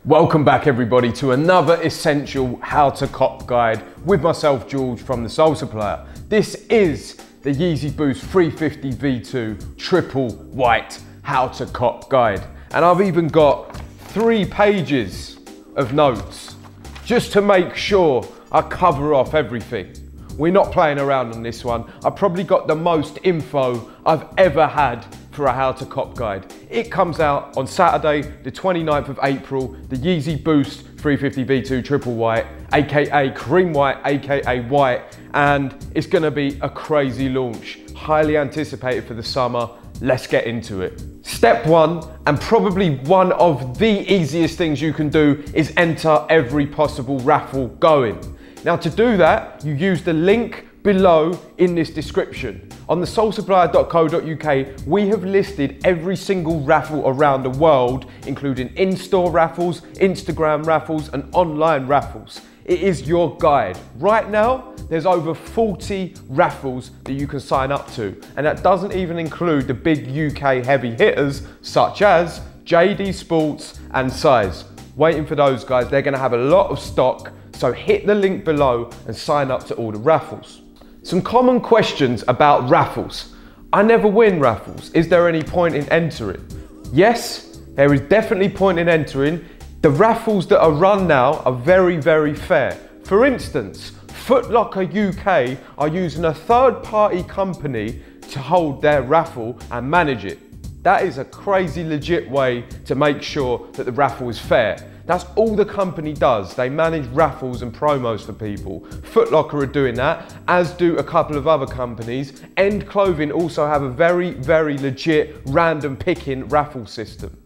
Welcome back everybody to another essential how to cop guide with myself George from the Soul Supplier. This is the Yeezy Boost 350 V2 Triple White how to cop guide, and I've even got 3 pages of notes just to make sure I cover off everything. We're not playing around on this one. I probably got the most info I've ever had for a how to cop guide. It comes out on Saturday, the 29th of April, the Yeezy Boost 350 V2 Triple White, AKA Cream White, AKA White, and it's gonna be a crazy launch. Highly anticipated for the summer. Let's get into it. Step 1, and probably one of the easiest things you can do, is enter every possible raffle going. Now to do that, you use the link below in this description. On the soulsupplier.co.uk, we have listed every single raffle around the world, including in-store raffles, Instagram raffles, and online raffles. It is your guide. Right now, there's over 40 raffles that you can sign up to, and that doesn't even include the big UK heavy hitters such as JD Sports and Size. Waiting for those guys, they're gonna have a lot of stock, so hit the link below and sign up to all the raffles. Some common questions about raffles. I never win raffles. Is there any point in entering? Yes, there is definitely point in entering. The raffles that are run now are very, very fair. For instance, Foot Locker UK are using a third-party company to hold their raffle and manage it. That is a crazy legit way to make sure that the raffle is fair. That's all the company does. They manage raffles and promos for people. Foot Locker are doing that, as do a couple of other companies. End Clothing also have a very, very legit random picking raffle system.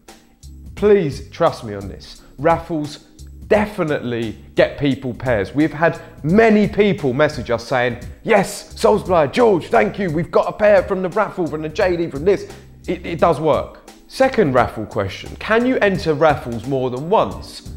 Please trust me on this. Raffles definitely get people pairs. We've had many people message us saying, yes, Soul Supplier, George, thank you. We've got a pair from the raffle, from the JD, from this. It does work. Second raffle question, can you enter raffles more than once?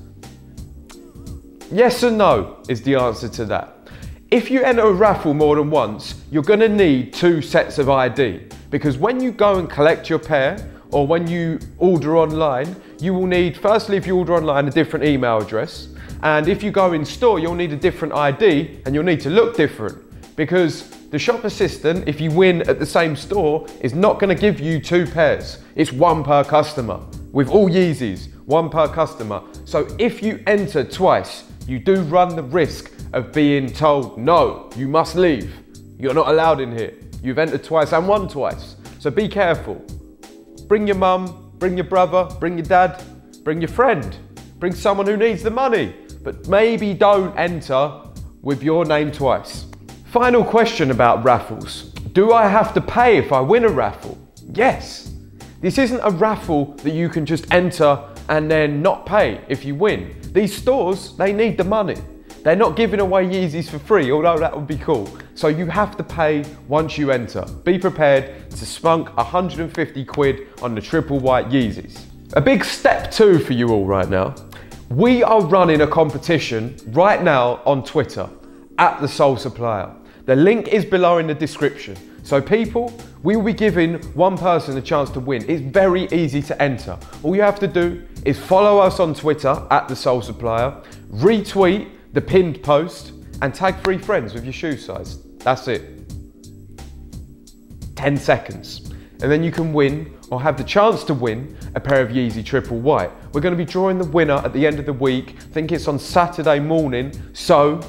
Yes and no is the answer to that. If you enter a raffle more than once, you're gonna need 2 sets of ID, because when you go and collect your pair, or when you order online, you will need, firstly, if you order online, a different email address, and if you go in store, you'll need a different ID, and you'll need to look different, because the shop assistant, if you win at the same store, is not gonna give you 2 pairs. It's 1 per customer. With all Yeezys, 1 per customer. So if you enter twice, you do run the risk of being told, no, you must leave. You're not allowed in here. You've entered twice and won twice. So be careful. Bring your mum, bring your brother, bring your dad, bring your friend, bring someone who needs the money, but maybe don't enter with your name twice. Final question about raffles. Do I have to pay if I win a raffle? Yes. This isn't a raffle that you can just enter and then not pay if you win. These stores, they need the money. They're not giving away Yeezys for free, although that would be cool. So you have to pay once you enter. Be prepared to spunk 150 quid on the Triple White Yeezys. A big step 2 for you all right now. We are running a competition right now on Twitter, at the Soul Supplier. The link is below in the description. So people, we will be giving 1 person a chance to win. It's very easy to enter. All you have to do is follow us on Twitter, at the Soul Supplier, retweet the pinned post, and tag 3 friends with your shoe size. That's it. 10 seconds. And then you can win, or have the chance to win, a pair of Yeezy Triple White. We're gonna be drawing the winner at the end of the week. I think it's on Saturday morning, so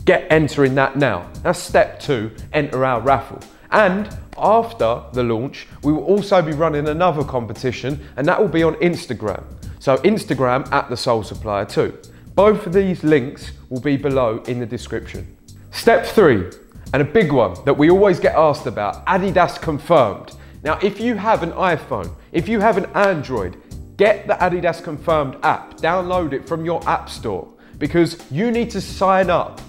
get entering that now. That's step 2, enter our raffle. And after the launch, we will also be running another competition, and that will be on Instagram. So Instagram, at the Soul Supplier too. Both of these links will be below in the description. Step 3, and a big one that we always get asked about, Adidas Confirmed. Now, if you have an iPhone, if you have an Android, get the Adidas Confirmed app, download it from your app store, because you need to sign up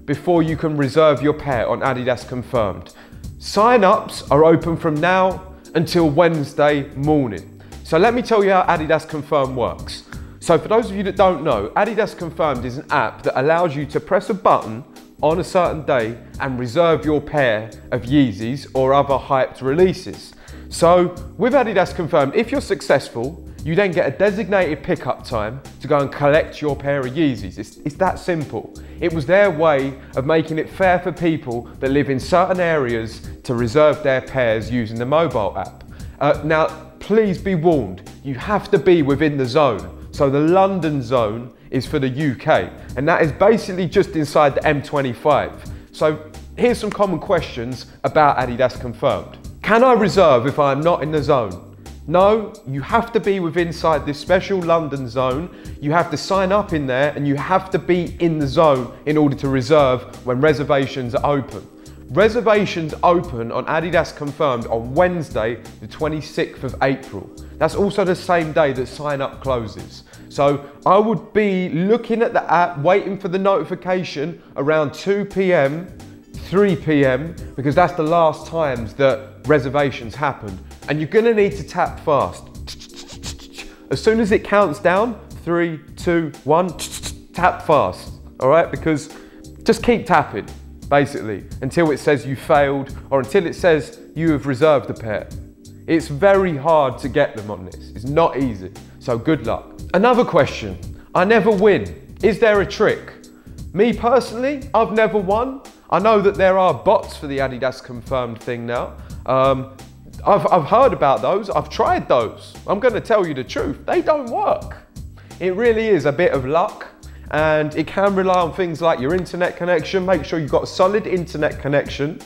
before you can reserve your pair on Adidas Confirmed. Sign-ups are open from now until Wednesday morning. So let me tell you how Adidas Confirmed works. So for those of you that don't know, Adidas Confirmed is an app that allows you to press a button on a certain day and reserve your pair of Yeezys or other hyped releases. So with Adidas Confirmed, if you're successful, You then get a designated pickup time to go and collect your pair of Yeezys. It's that simple. It was their way of making it fair for people that live in certain areas to reserve their pairs using the mobile app. Now, please be warned, you have to be within the zone. So the London zone is for the UK, and that is basically just inside the M25. So here's some common questions about Adidas Confirmed. Can I reserve if I'm not in the zone? No, you have to be inside this special London zone. You have to sign up in there and you have to be in the zone in order to reserve when reservations are open. Reservations open on Adidas Confirmed on Wednesday, the 26th of April. That's also the same day that sign up closes. So I would be looking at the app, waiting for the notification around 2 p.m, 3 p.m, because that's the last times that reservations happened. And you're gonna need to tap fast. As soon as it counts down, 3, 2, 1, tap fast, all right? Because just keep tapping, basically, until it says you failed or until it says you have reserved a pair. It's very hard to get them on this. It's not easy, so good luck. Another question, I never win. Is there a trick? Me personally, I've never won. I know that there are bots for the Adidas Confirmed thing now. I've heard about those, I've tried those. I'm gonna tell you the truth, they don't work. It really is a bit of luck, and it can rely on things like your internet connection. Make sure you've got a solid internet connection.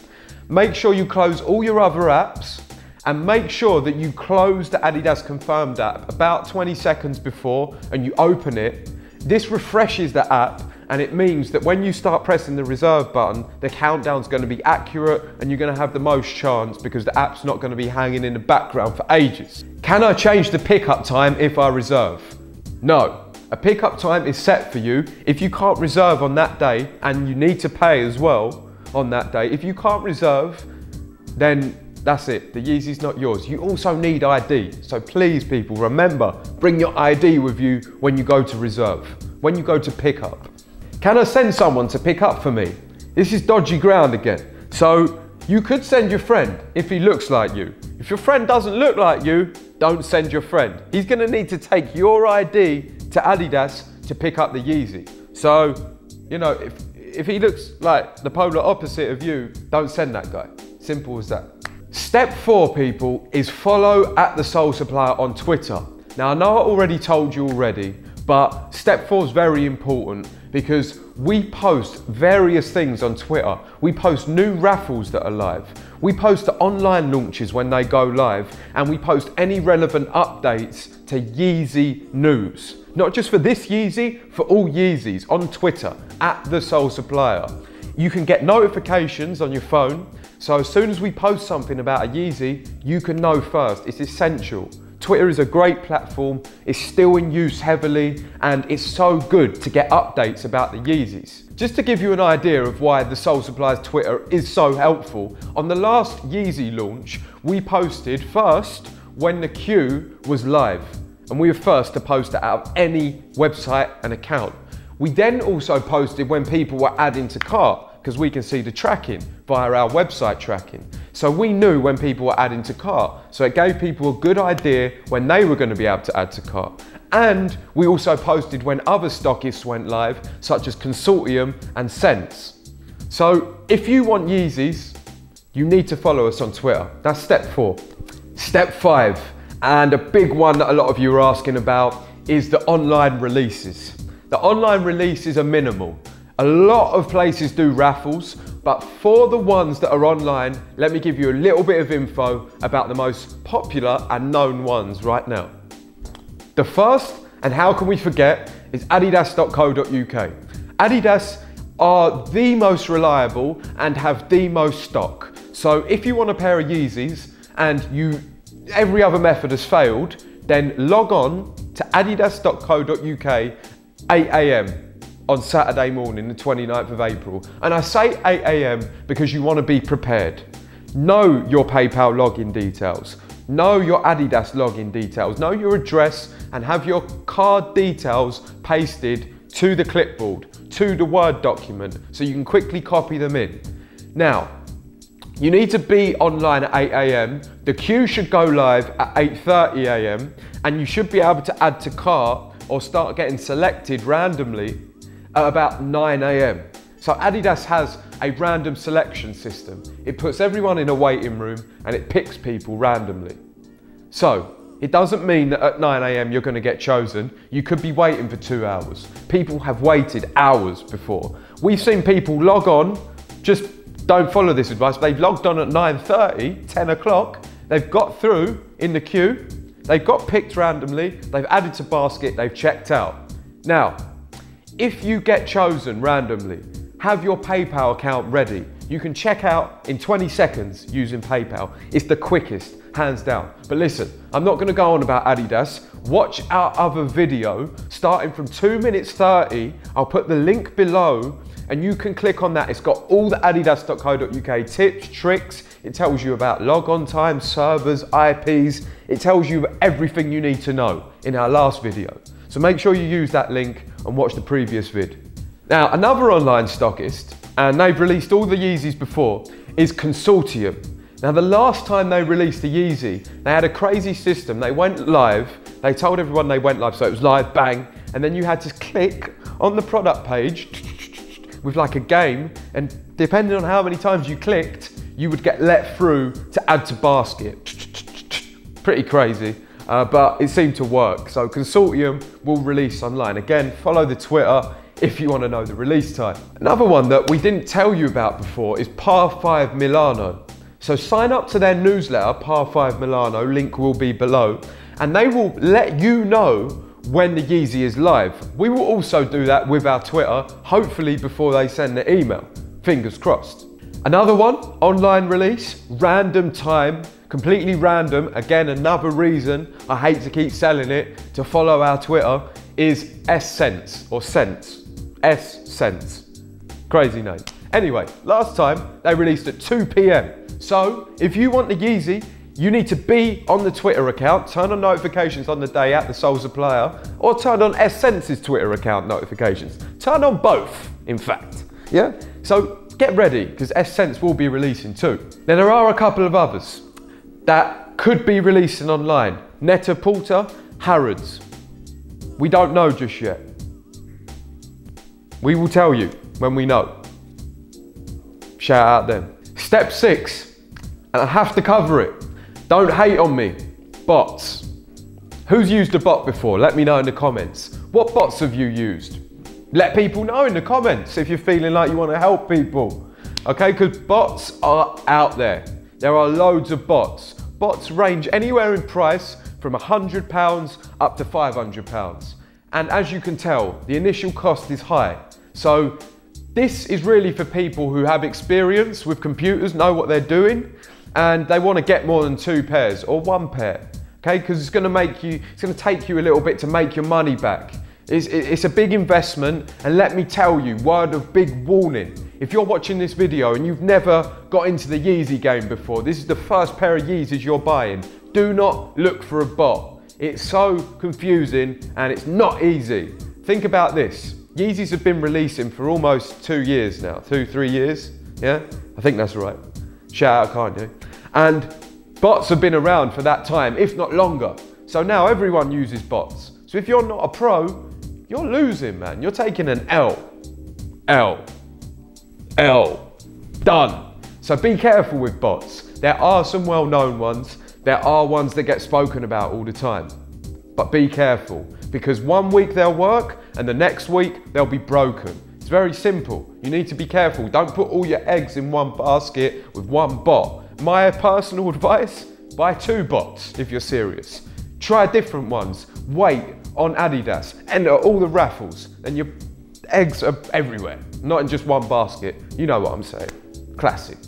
Make sure you close all your other apps, and make sure that you close the Adidas Confirmed app about 20 seconds before and you open it. This refreshes the app, and it means that when you start pressing the reserve button, the countdown's going to be accurate and you're going to have the most chance because the app's not going to be hanging in the background for ages. Can I change the pickup time if I reserve? No. A pickup time is set for you. If you can't reserve on that day, and you need to pay as well on that day, if you can't reserve, then that's it. The Yeezy's not yours. You also need ID. So please, people, remember, bring your ID with you when you go to reserve, when you go to pick up. Can I send someone to pick up for me? This is dodgy ground again. So you could send your friend if he looks like you. If your friend doesn't look like you, don't send your friend. He's gonna need to take your ID to Adidas to pick up the Yeezy. So, you know, if he looks like the polar opposite of you, don't send that guy. Simple as that. Step 4, people, is follow @TheSoulSupplier on Twitter. Now, I know I already told you already, but step 4 is very important because we post various things on Twitter. We post new raffles that are live. We post the online launches when they go live, and we post any relevant updates to Yeezy news. Not just for this Yeezy, for all Yeezys on Twitter, @TheSoulSupplier. You can get notifications on your phone, so as soon as we post something about a Yeezy, you can know first. It's essential. Twitter is a great platform, it's still in use heavily, and it's so good to get updates about the Yeezys. Just to give you an idea of why the Soul Supplier's Twitter is so helpful, on the last Yeezy launch, we posted first when the queue was live, and we were first to post it out of any website and account. We then also posted when people were adding to cart, because we can see the tracking via our website tracking. So we knew when people were adding to cart. So it gave people a good idea when they were going to be able to add to cart. And we also posted when other stockists went live, such as Consortium and Sense. So if you want Yeezys, you need to follow us on Twitter. That's step 4. Step 5, and a big one that a lot of you are asking about, is the online releases. The online releases are minimal. A lot of places do raffles, but for the ones that are online, let me give you a little bit of info about the most popular and known ones right now. The first, and how can we forget, is adidas.co.uk. Adidas are the most reliable and have the most stock. So if you want a pair of Yeezys and every other method has failed, then log on to adidas.co.uk 8 AM on Saturday morning, the 29th of April. And I say 8 AM because you want to be prepared. Know your PayPal login details. Know your Adidas login details. Know your address and have your card details pasted to the clipboard, to the Word document, so you can quickly copy them in. Now, You need to be online at 8 AM. The queue should go live at 8:30 AM, and you should be able to add to cart or start getting selected randomly at about 9 AM. So Adidas has a random selection system. It puts everyone in a waiting room and it picks people randomly. So it doesn't mean that at 9 AM you're going to get chosen. You could be waiting for 2 hours. People have waited hours before. We've seen people log on, just don't follow this advice. They've logged on at 9:30, 10 o'clock. They've got through in the queue. They've got picked randomly. They've added to basket. They've checked out. Now, if you get chosen randomly, have your PayPal account ready. You can check out in 20 seconds using PayPal. It's the quickest, hands down. But listen, I'm not going to go on about Adidas. Watch our other video starting from 2 minutes 30. I'll put the link below and you can click on that. It's got all the adidas.co.uk tips, tricks. It tells you about log-on time, servers, IPs. It tells you everything you need to know in our last video. So make sure you use that link and watch the previous vid. Now, another online stockist, and they've released all the Yeezys before, is Consortium. Now, the last time they released the Yeezy, they had a crazy system. They went live, they told everyone they went live, so it was live, bang, and then you had to click on the product page with like a game, and depending on how many times you clicked, you would get let through to add to basket. Pretty crazy, but it seemed to work. So Consortium will release online. Again, follow the Twitter if you want to know the release time. Another one that we didn't tell you about before is Par 5 Milano. So sign up to their newsletter, Par 5 Milano, link will be below, and they will let you know when the Yeezy is live. We will also do that with our Twitter, hopefully before they send the email. Fingers crossed. Another one, online release, random time, completely random. Again, another reason I hate to keep selling it, to follow our Twitter, is S-Sense or Sense. S-Sense. Crazy name. Anyway, last time they released at 2 PM. So if you want the Yeezy, you need to be on the Twitter account, turn on notifications on the day at the Soul Supplier, or turn on S-Sense's Twitter account notifications. Turn on both, in fact. Yeah? So get ready, because S-Sense will be releasing too. Now there are a couple of others that could be releasing online. Net-a-Porter, Harrods. We don't know just yet. We will tell you when we know. Shout out them. Step 6, and I have to cover it. Don't hate on me. Bots. Who's used a bot before? Let me know in the comments. What bots have you used? Let people know in the comments if you're feeling like you want to help people. Okay, because bots are out there. There are loads of bots. Bots range anywhere in price from £100 up to £500. And as you can tell, the initial cost is high. So this is really for people who have experience with computers, know what they're doing, and they want to get more than 2 pairs or 1 pair. Okay, because it's going to take you a little bit to make your money back. It's a big investment, and let me tell you, word of big warning. If you're watching this video and you've never got into the Yeezy game before, this is the first pair of Yeezys you're buying, do not look for a bot. It's so confusing and it's not easy. Think about this. Yeezys have been releasing for almost 2 years now, 2-3 years, yeah? I think that's right. Shout out Kanye. And bots have been around for that time, if not longer. So now everyone uses bots. So if you're not a pro, you're losing, man. You're taking an L. L. L. Done. So be careful with bots. There are some well-known ones. There are ones that get spoken about all the time. But be careful, because one week they'll work and the next week they'll be broken. It's very simple. You need to be careful. Don't put all your eggs in one basket with one bot. My personal advice, buy 2 bots if you're serious. Try different ones. Wait on Adidas, enter all the Raffles, and your eggs are everywhere, not in just one basket. You know what I'm saying. Classic.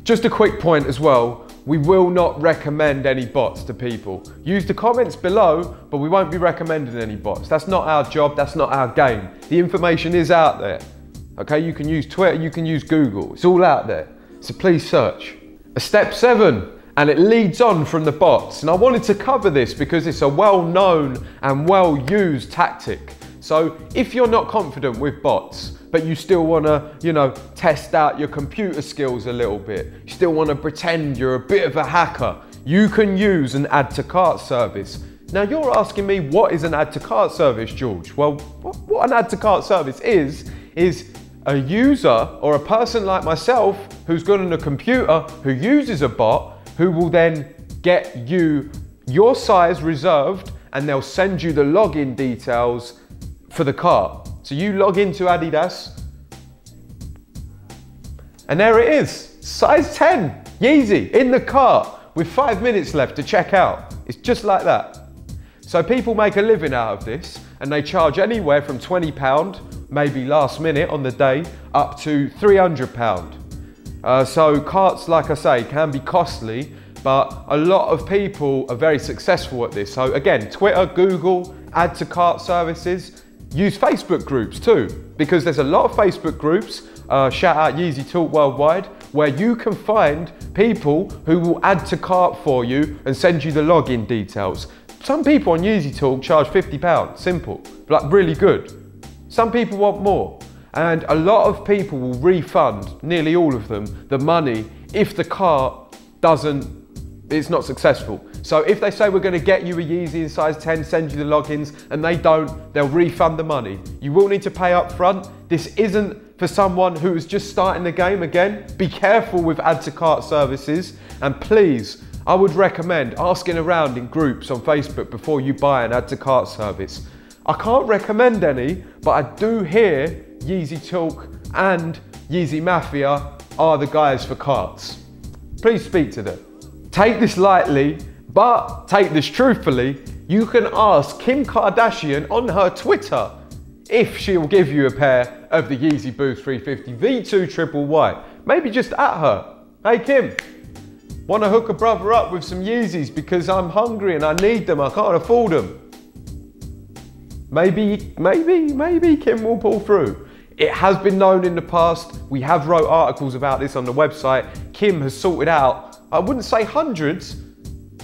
Just a quick point as well, we will not recommend any bots to people. Use the comments below, but we won't be recommending any bots. That's not our job, that's not our game. The information is out there. Okay, you can use Twitter, you can use Google, it's all out there. So please search. Step 7, and it leads on from the bots. And I wanted to cover this because it's a well-known and well-used tactic. So if you're not confident with bots, but you still wanna, test out your computer skills a little bit, you still wanna pretend you're a bit of a hacker, you can use an add to cart service. Now you're asking me, what is an add to cart service, George? Well, what an add to cart service is a user or a person like myself who's got on a computer who uses a bot who will then get you your size reserved and they'll send you the login details for the cart. So you log into adidas and there it is, size 10, Yeezy in the cart with 5 minutes left to check out. It's just like that. So people make a living out of this and they charge anywhere from £20, maybe last minute on the day, up to £300. So carts, like I say, can be costly, but a lot of people are very successful at this. So again, Twitter, Google, add to cart services, use Facebook groups too, because there's a lot of Facebook groups, shout out Yeezy Talk Worldwide, where you can find people who will add to cart for you and send you the login details. Some people on Yeezy Talk charge £50, simple, like really good. Some people want more. And a lot of people will refund, nearly all of them, the money if the cart it's not successful. So if they say we're gonna get you a Yeezy in size 10, send you the logins, and they don't, they'll refund the money. You will need to pay up front. This isn't for someone who is just starting the game again. Be careful with add to cart services, and please, I would recommend asking around in groups on Facebook before you buy an add to cart service. I can't recommend any, but I do hear Yeezy Talk and Yeezy Mafia are the guys for carts. Please speak to them. Take this lightly, but take this truthfully. You can ask Kim Kardashian on her Twitter if she'll give you a pair of the Yeezy Boost 350 V2 Triple White. Maybe just at her. Hey Kim, want to hook a brother up with some Yeezys because I'm hungry and I need them, I can't afford them. Maybe Kim will pull through. It has been known in the past, we have wrote articles about this on the website. Kim has sorted out, I wouldn't say hundreds,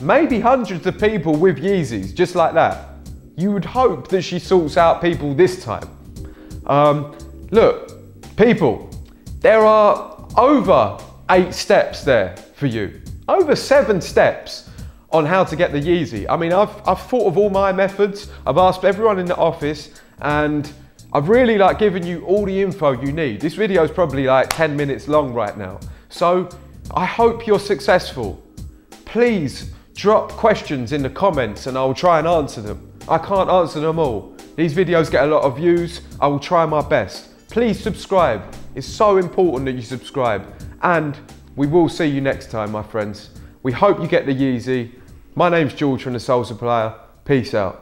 maybe hundreds of people with Yeezys, just like that. You would hope that she sorts out people this time. Look, people, there are over 8 steps there for you. Over 7 steps on how to get the Yeezy. I mean, I've thought of all my methods. I've asked everyone in the office and I've really given you all the info you need. This video is probably 10 minutes long right now. So I hope you're successful. Please drop questions in the comments and I'll try and answer them. I can't answer them all. These videos get a lot of views. I will try my best. Please subscribe. It's so important that you subscribe. And we will see you next time, my friends. We hope you get the Yeezy. My name's George from the Soul Supplier. Peace out.